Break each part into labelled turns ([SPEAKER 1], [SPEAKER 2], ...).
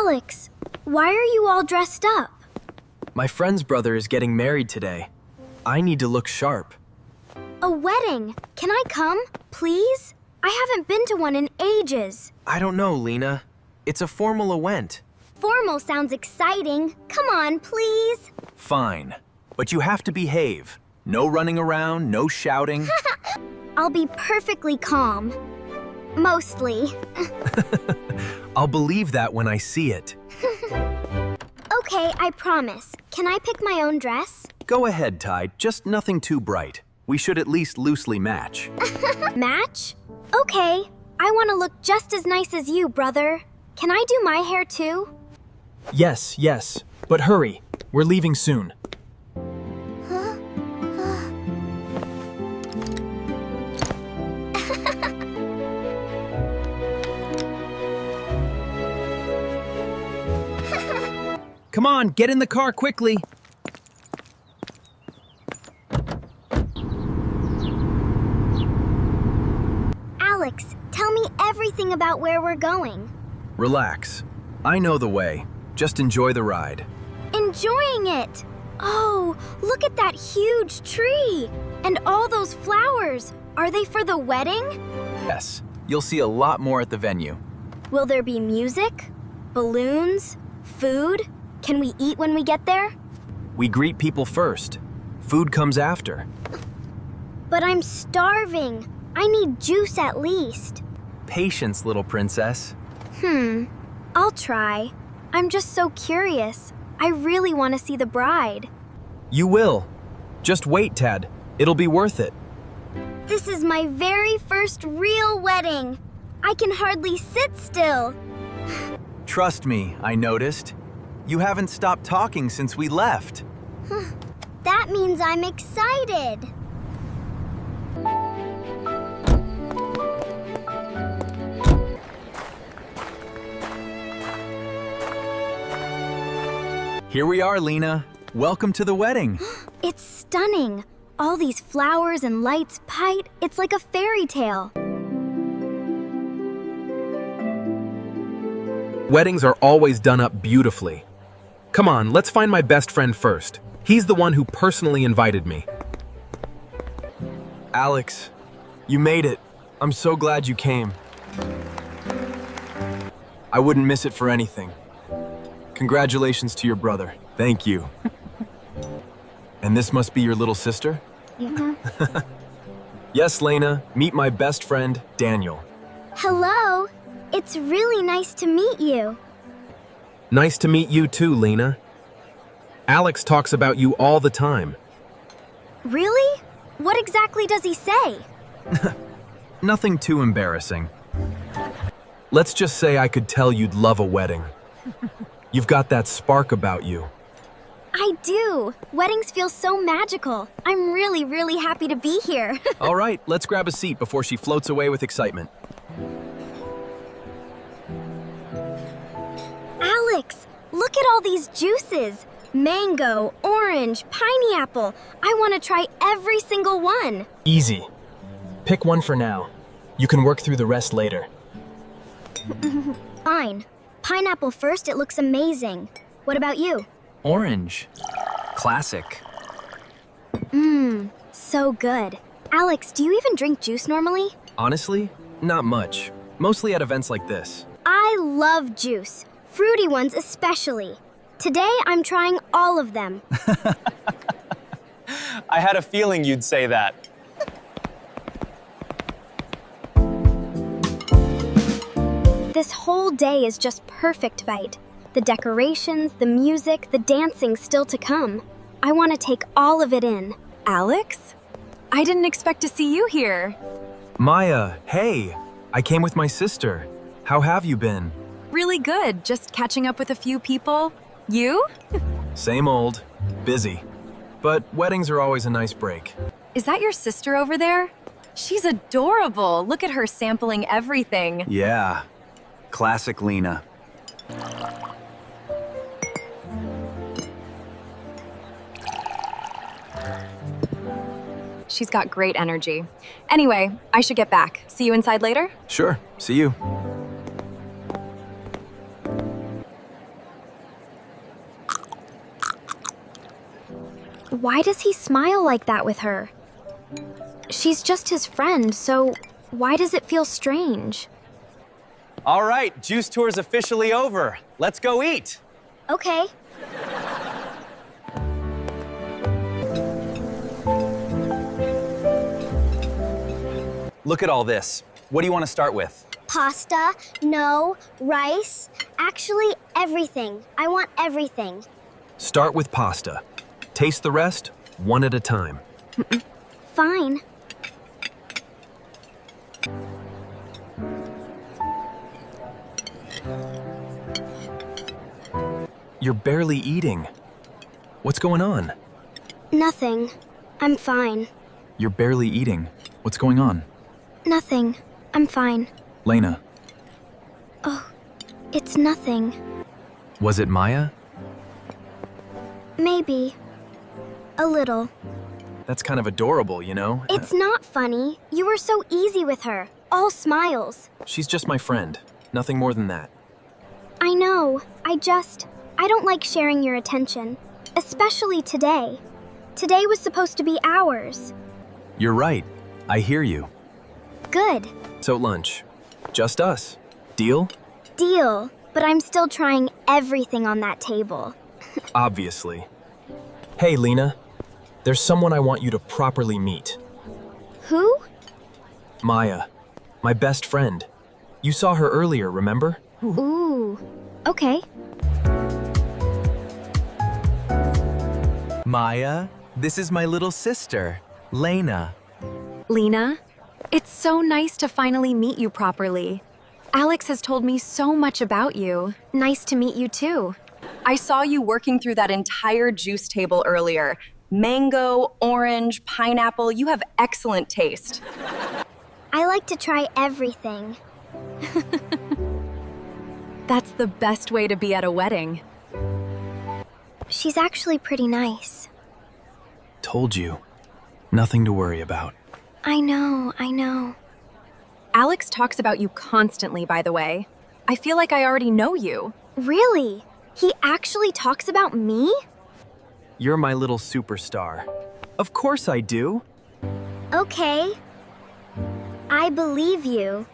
[SPEAKER 1] Alex, why are you all dressed up?
[SPEAKER 2] My friend's brother is getting married today. I need to look sharp.
[SPEAKER 1] A wedding. Can I come, please? I haven't been to one in ages.
[SPEAKER 2] I don't know, Lena. It's a formal event.
[SPEAKER 1] Formal sounds exciting. Come on, please.
[SPEAKER 2] Fine. But you have to behave. No running around, no shouting.
[SPEAKER 1] I'll be perfectly calm. Mostly.
[SPEAKER 2] I'll believe that when I see it.
[SPEAKER 1] Okay, I promise. Can I pick my own dress?
[SPEAKER 2] Go ahead, Ty. Just nothing too bright. We should at least loosely match.
[SPEAKER 1] Match? Okay. I want to look just as nice as you, brother. Can I do my hair too?
[SPEAKER 3] Yes. But hurry. We're leaving soon. Come on, get in the car quickly.
[SPEAKER 1] Alex, tell me everything about where we're going.
[SPEAKER 2] Relax. I know the way. Just enjoy the ride.
[SPEAKER 1] Enjoying it! Oh, look at that huge tree! And all those flowers! Are they for the wedding?
[SPEAKER 2] Yes, you'll see a lot more at the venue.
[SPEAKER 1] Will there be music? Balloons? Food? Can we eat when we get there?
[SPEAKER 2] We greet people first. Food comes after.
[SPEAKER 1] But I'm starving. I need juice at least.
[SPEAKER 2] Patience, little princess.
[SPEAKER 1] I'll try. I'm just so curious. I really want to see the bride.
[SPEAKER 2] You will. Just wait, Tad. It'll be worth it.
[SPEAKER 1] This is my very first real wedding. I can hardly sit still.
[SPEAKER 2] Trust me, I noticed. You haven't stopped talking since we left.
[SPEAKER 1] That means I'm excited.
[SPEAKER 2] Here we are, Lena. Welcome to the wedding.
[SPEAKER 1] It's stunning. All these flowers and lights, Pite, it's like a fairy tale.
[SPEAKER 3] Weddings are always done up beautifully. Come on, let's find my best friend first. He's the one who personally invited me.
[SPEAKER 2] Alex, you made it. I'm so glad you came. I wouldn't miss it for anything. Congratulations to your brother. Thank you. And this must be your little sister?
[SPEAKER 1] Yeah.
[SPEAKER 2] Yes, Lena. Meet my best friend, Daniel.
[SPEAKER 1] Hello. It's really nice to meet you.
[SPEAKER 3] Nice to meet you too, Lena. Alex talks about you all the time.
[SPEAKER 1] Really? What exactly does he say?
[SPEAKER 2] Nothing too embarrassing. Let's just say I could tell you'd love a wedding. You've got that spark about you.
[SPEAKER 1] I do. Weddings feel so magical. I'm really, really happy to be here.
[SPEAKER 2] All right, let's grab a seat before she floats away with excitement.
[SPEAKER 1] Alex, look at all these juices. Mango, orange, pineapple. I want to try every single one.
[SPEAKER 3] Easy. Pick one for now. You can work through the rest later.
[SPEAKER 1] Fine. Pineapple first, it looks amazing. What about you?
[SPEAKER 2] Orange. Classic.
[SPEAKER 1] So good. Alex, do you even drink juice normally?
[SPEAKER 2] Honestly, not much. Mostly at events like this.
[SPEAKER 1] I love juice. Fruity ones especially. Today, I'm trying all of them.
[SPEAKER 4] I had a feeling you'd say that.
[SPEAKER 1] This whole day is just perfect, Vite. The decorations, the music, the dancing still to come. I want to take all of it in.
[SPEAKER 5] Alex? I didn't expect to see you here.
[SPEAKER 2] Maya, hey. I came with my sister. How have you been?
[SPEAKER 5] Really good, just catching up with a few people. You?
[SPEAKER 2] Same old. Busy. But weddings are always a nice break.
[SPEAKER 5] Is that your sister over there? She's adorable. Look at her sampling everything.
[SPEAKER 2] Yeah. Classic Lena.
[SPEAKER 5] She's got great energy. Anyway, I should get back. See you inside later?
[SPEAKER 2] Sure. See you.
[SPEAKER 1] Why does he smile like that with her? She's just his friend, so why does it feel strange?
[SPEAKER 4] All right, juice tour's officially over. Let's go eat.
[SPEAKER 1] Okay.
[SPEAKER 4] Look at all this. What do you want to start with?
[SPEAKER 6] Pasta, no, rice, actually everything. I want everything.
[SPEAKER 2] Start with pasta. Taste the rest, one at a time.
[SPEAKER 1] Fine.
[SPEAKER 2] You're barely eating. What's going on?
[SPEAKER 1] Nothing. I'm fine.
[SPEAKER 2] You're barely eating. What's going on?
[SPEAKER 1] Nothing. I'm fine.
[SPEAKER 2] Lena,
[SPEAKER 1] Oh, it's nothing.
[SPEAKER 2] was it Maya?
[SPEAKER 1] Maybe. A little.
[SPEAKER 2] That's kind of adorable, you know?
[SPEAKER 1] It's not funny. You were so easy with her. All smiles.
[SPEAKER 2] She's just my friend. Nothing more than that.
[SPEAKER 1] I know. I don't like sharing your attention. Especially today. Today was supposed to be ours.
[SPEAKER 2] You're right. I hear you.
[SPEAKER 1] Good.
[SPEAKER 2] So lunch. Just us. Deal?
[SPEAKER 1] Deal. But I'm still trying everything on that table.
[SPEAKER 2] Obviously. Hey, Lena. There's someone I want you to properly meet.
[SPEAKER 1] Who?
[SPEAKER 2] Maya. My best friend. You saw her earlier, remember?
[SPEAKER 1] Ooh. Okay.
[SPEAKER 7] Maya, this is my little sister, Lena.
[SPEAKER 5] Lena, it's so nice to finally meet you properly. Alex has told me so much about you. Nice to meet you too. I saw you working through that entire juice table earlier. Mango, orange, pineapple, you have excellent taste.
[SPEAKER 1] I like to try everything.
[SPEAKER 5] That's the best way to be at a wedding.
[SPEAKER 1] She's actually pretty nice.
[SPEAKER 2] Told you. Nothing to worry about.
[SPEAKER 1] I know.
[SPEAKER 5] Alex talks about you constantly, by the way. I feel like I already know you.
[SPEAKER 1] Really? He actually talks about me?
[SPEAKER 2] You're my little superstar. Of course I do.
[SPEAKER 1] Okay. I believe you.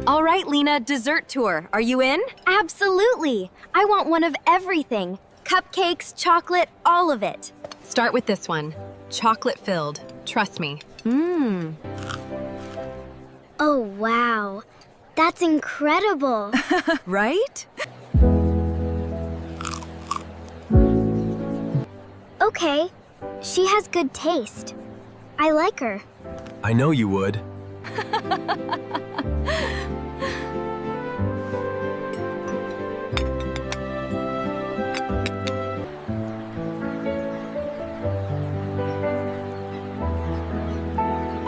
[SPEAKER 5] All right, Lena, dessert tour. Are you in?
[SPEAKER 1] Absolutely. I want one of everything. Cupcakes, chocolate, all of it.
[SPEAKER 5] Start with this one. Chocolate filled. Trust me. Mmm.
[SPEAKER 1] Oh, wow. That's incredible.
[SPEAKER 5] Right?
[SPEAKER 1] Okay. She has good taste. I like her.
[SPEAKER 2] I know you would.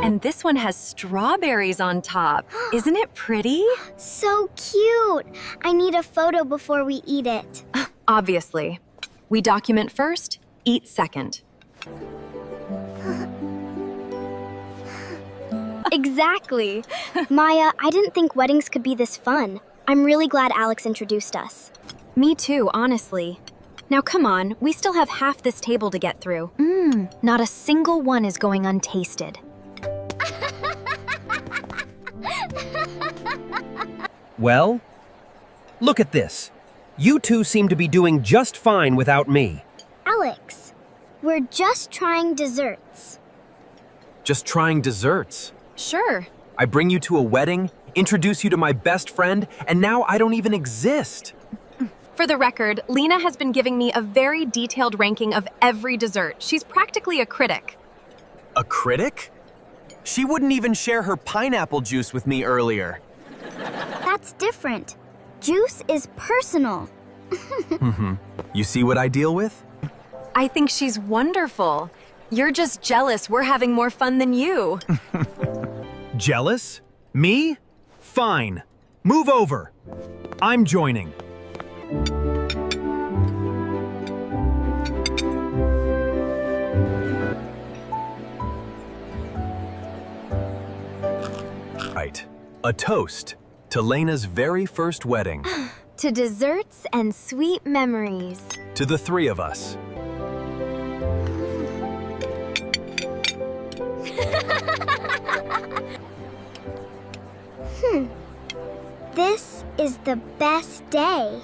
[SPEAKER 5] And this one has strawberries on top. Isn't it pretty?
[SPEAKER 1] So cute. I need a photo before we eat it.
[SPEAKER 5] Obviously. We document first, eat second.
[SPEAKER 1] Exactly. Maya, I didn't think weddings could be this fun. I'm really glad Alex introduced us.
[SPEAKER 5] Me too, honestly. Now come on, we still have half this table to get through. Not a single one is going untasted.
[SPEAKER 8] Well, look at this. You two seem to be doing just fine without me.
[SPEAKER 1] Alex, we're just trying desserts.
[SPEAKER 2] Just trying desserts.
[SPEAKER 5] Sure.
[SPEAKER 2] I bring you to a wedding, introduce you to my best friend, and now I don't even exist.
[SPEAKER 5] For the record, Lena has been giving me a very detailed ranking of every dessert. She's practically a critic.
[SPEAKER 4] A critic? She wouldn't even share her pineapple juice with me earlier.
[SPEAKER 1] That's different. Juice is personal.
[SPEAKER 2] You see what I deal with?
[SPEAKER 5] I think she's wonderful. You're just jealous we're having more fun than you.
[SPEAKER 2] Jealous? Me? Fine. Move over. I'm joining. Right. A toast to Lena's very first wedding,
[SPEAKER 1] To desserts and sweet memories.
[SPEAKER 2] to the three of us.
[SPEAKER 6] This is the best day.